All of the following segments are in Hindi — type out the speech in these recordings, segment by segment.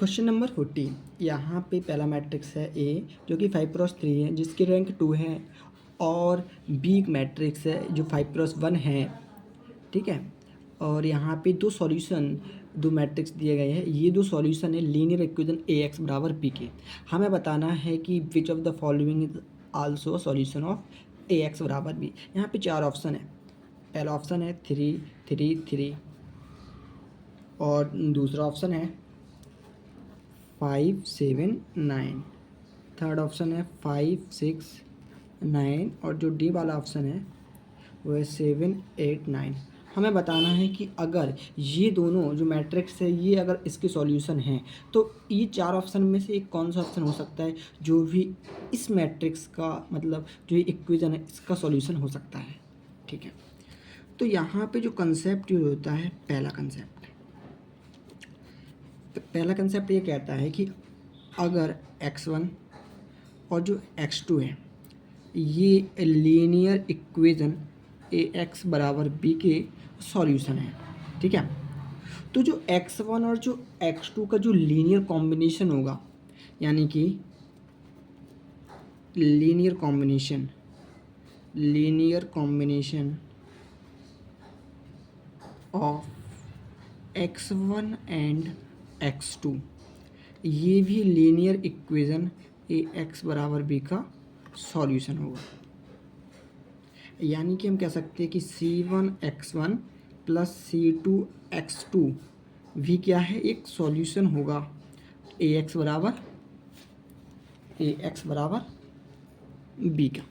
Question number 14। यहाँ पे पहला मैट्रिक्स है ए जो कि 5x3 है जिसकी रैंक 2 है, और बी एक मैट्रिक्स है जो 5x1 है। ठीक है, और यहाँ पे दो मैट्रिक्स दिए गए हैं। ये दो सॉल्यूशन है लीनियर इक्वेशन ए एक्स बराबर बी के। हमें बताना है कि which of the following is also solution of A x बराबर बी। यहाँ पे चार ऑप्शन है। पहला ऑप्शन है 3 3 3, और दूसरा ऑप्शन है 5 7 9, थर्ड ऑप्शन है 5 6 9, और जो डी वाला ऑप्शन है वो है 7 8 9। हमें बताना है कि अगर ये दोनों जो मैट्रिक्स है ये अगर इसके सॉल्यूशन हैं तो ये चार ऑप्शन में से एक कौन सा ऑप्शन हो सकता है जो भी इस मैट्रिक्स का मतलब जो ये इक्वेशन है इसका सॉल्यूशन हो सकता है। ठीक है, तो यहाँ पे जो कंसेप्ट यूज होता है, पहला कंसेप्ट ये कहता है कि अगर x1 और जो x2 है ये लीनियर इक्वेशन ए एक्स बराबर बी के सॉल्यूशन है। ठीक है, तो जो x1 और जो x2 का जो लीनियर कॉम्बिनेशन होगा, यानी कि linear combination of x1 and x2, ये भी लीनियर इक्वेशन ए एक्स बराबर बी का सॉल्यूशन होगा। यानी कि हम कह सकते हैं कि c1x1 प्लस c2x2 भी क्या है, एक सॉल्यूशन होगा ए एक्स बराबर बी का।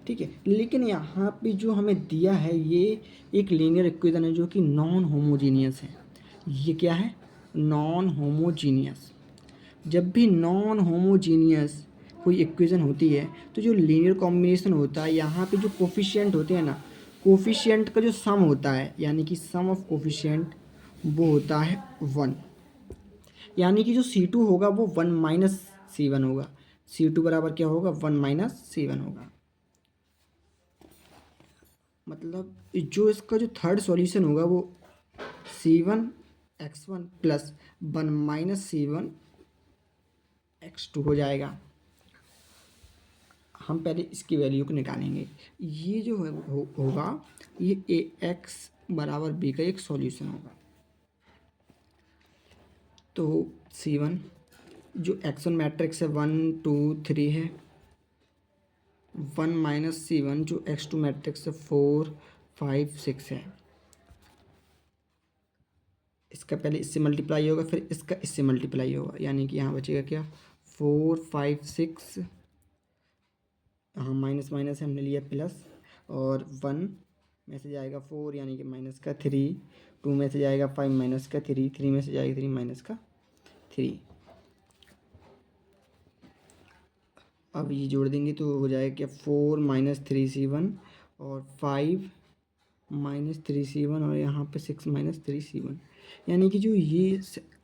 ठीक है, लेकिन यहाँ पे जो हमें दिया है ये एक लीनियर इक्वेशन है जो कि नॉन होमोजीनियस है। ये क्या है, नॉन होमोजीनियस। जब भी नॉन होमोजीनियस कोई इक्वेशन होती है तो जो लीनियर कॉम्बिनेशन होता है यहाँ पे जो कोफिशिएंट होते हैं ना, कोफिशिएंट का जो सम होता है यानी कि सम ऑफ कोफिशिएंट वो होता है 1। यानी कि जो C2 होगा वो 1 माइनस C1 होगा। C2 बराबर क्या होगा, 1 माइनस C1 होगा। मतलब जो इसका जो थर्ड सॉल्यूशन होगा वो C1x1 plus 1 minus C1 x2 हो जाएगा। हम पहले इसकी वैल्यू को निकालेंगे। ये जो होगा ये ए एक्स बराबर बी का एक सॉल्यूशन होगा। तो C1 जो x1 मैट्रिक्स है 1 2 3 है, 1 माइनस C1 जो x2 मैट्रिक्स है 4 5 6 है। इसका पहले इससे मल्टीप्लाई होगा फिर इसका इससे मल्टीप्लाई होगा, यानी कि यहाँ बचेगा क्या 4 5 6, हाँ माइनस माइनस हमने लिया प्लस, और 1 में से जाएगा 4 यानी कि माइनस का 3, 2 में से जाएगा 5 माइनस का 3, 3 में से जाएगा 3 माइनस का 3। अब ये जोड़ देंगे तो हो जाएगा क्या 4 माइनस 3C1 और 5 माइनस 3C1 और यहाँ पे 6 माइनस 3C1। यानी कि जो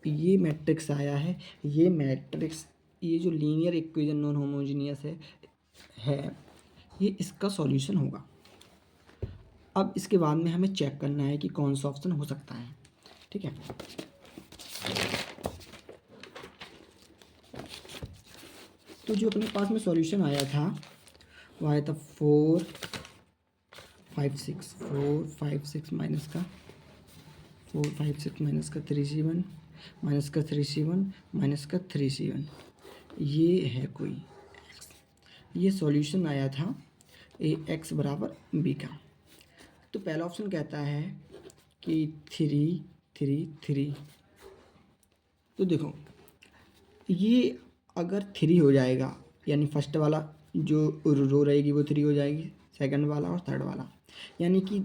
ये मैट्रिक्स आया है, ये मैट्रिक्स ये जो लीनियर इक्वेशन नॉन होमोजीनियस है ये इसका सॉल्यूशन होगा। अब इसके बाद में हमें चेक करना है कि कौन सा ऑप्शन हो सकता है। ठीक है, तो जो अपने पास में सॉल्यूशन आया था वो आया था 4 5 6 माइनस का 4 5 6 माइनस का 3C1 माइनस का 3C1 माइनस का 3C1। ये है कोई ये सॉल्यूशन आया था ए एक्स बराबर बी का। तो पहला ऑप्शन कहता है कि 3 3 3। तो देखो ये अगर 3 हो जाएगा यानी फर्स्ट वाला जो रो रहेगी वो 3 हो जाएगी, सेकंड वाला और थर्ड वाला, यानी कि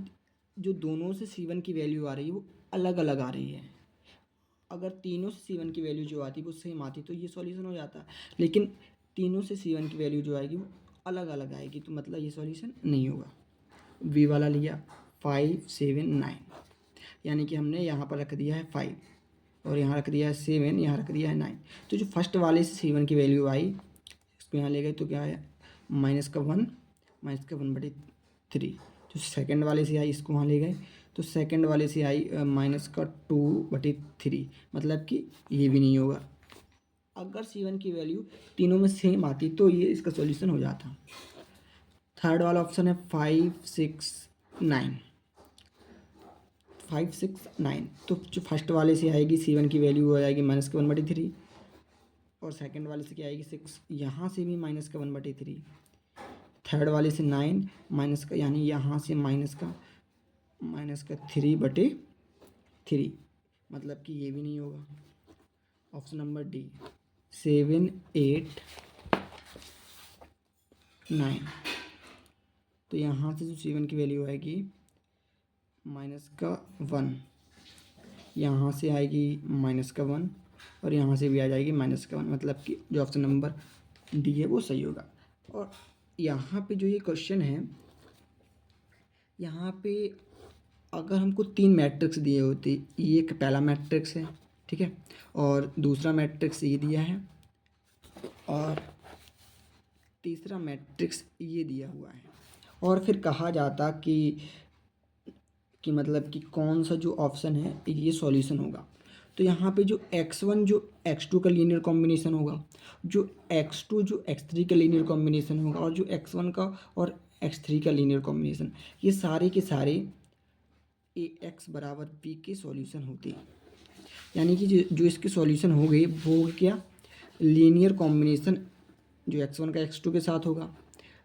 जो दोनों से C1 की वैल्यू आ रही है वो अलग अलग आ रही है। अगर तीनों से C1 की वैल्यू जो आती वो सेम आती तो ये सॉल्यूशन हो जाता, लेकिन तीनों से C1 की वैल्यू जो आएगी वो अलग अलग आएगी, तो मतलब ये सॉल्यूशन नहीं होगा। वी वाला लिया 5 7 9, यानी कि हमने यहाँ पर रख दिया है 5 और यहाँ रख दिया है 7, यहाँ रख दिया है 9। तो जो फर्स्ट वाले से C1 की वैल्यू आई इसको यहाँ ले गए तो क्या है माइनस का 1 बटे 3। जो सेकंड वाले से आई इसको वहाँ ले गए तो सेकंड वाले से आई माइनस का 2/3, मतलब कि ये भी नहीं होगा। अगर C1 की वैल्यू तीनों में सेम आती तो ये इसका सॉल्यूशन हो जाता। थर्ड वाला ऑप्शन है 5 6 9, 5 6 9। तो जो फर्स्ट वाले से आएगी C1 की वैल्यू हो जाएगी माइनस का 1/3, और सेकंड वाले से क्या आएगी 6, यहाँ से भी माइनस का 1/3, थर्ड वाले से 9 माइनस का, यानी यहाँ से माइनस का 3/3, मतलब कि ये भी नहीं होगा। Option number D 7 8 9। तो यहाँ से जो C1 की वैल्यू आएगी माइनस का 1, यहाँ से आएगी माइनस का 1, और यहाँ से भी आ जाएगी माइनस का 1, मतलब कि जो ऑप्शन नंबर डी है वो सही होगा। और यहाँ पे जो ये क्वेश्चन है, यहाँ पे अगर हमको 3 मैट्रिक्स दिए होते, ये एक पहला मैट्रिक्स है, ठीक है, और दूसरा मैट्रिक्स ये दिया है, और तीसरा मैट्रिक्स ये दिया हुआ है, और फिर कहा जाता कि मतलब कि कौन सा जो ऑप्शन है ये सॉल्यूशन होगा। तो यहाँ पे जो x1 जो x2 का लीनियर कॉम्बिनेशन होगा, जो x2 जो x3 का लीनियर कॉम्बिनेशन होगा, और जो x1 का और x3 का लीनियर कॉम्बिनेशन, ये सारे के सारे ax बराबर b के सॉल्यूशन होते हैं। यानी कि जो इसके सॉल्यूशन हो गए वो क्या, लीनियर कॉम्बिनेशन जो x1 का x2 के साथ होगा,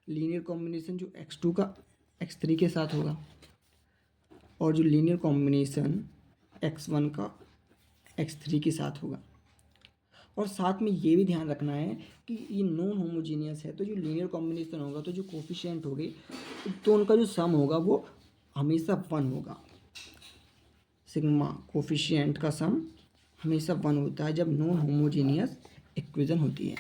लीनियर कॉम्बिनेशन जो x2 का x3 के साथ होगा, और जो लीनियर कॉम्बिनेशन x1 का x3 के साथ होगा। और साथ में ये भी ध्यान रखना है कि ये नॉन होमोजीनियस है, तो जो लीनियर कॉम्बिनेशन होगा, तो जो कोफिशिएंट होंगे, तो उनका जो सम होगा वो हमेशा 1 होगा। सिग्मा कोफिशिएंट का सम हमेशा 1 होता है जब नॉन होमोजीनियस इक्वेशन होती है।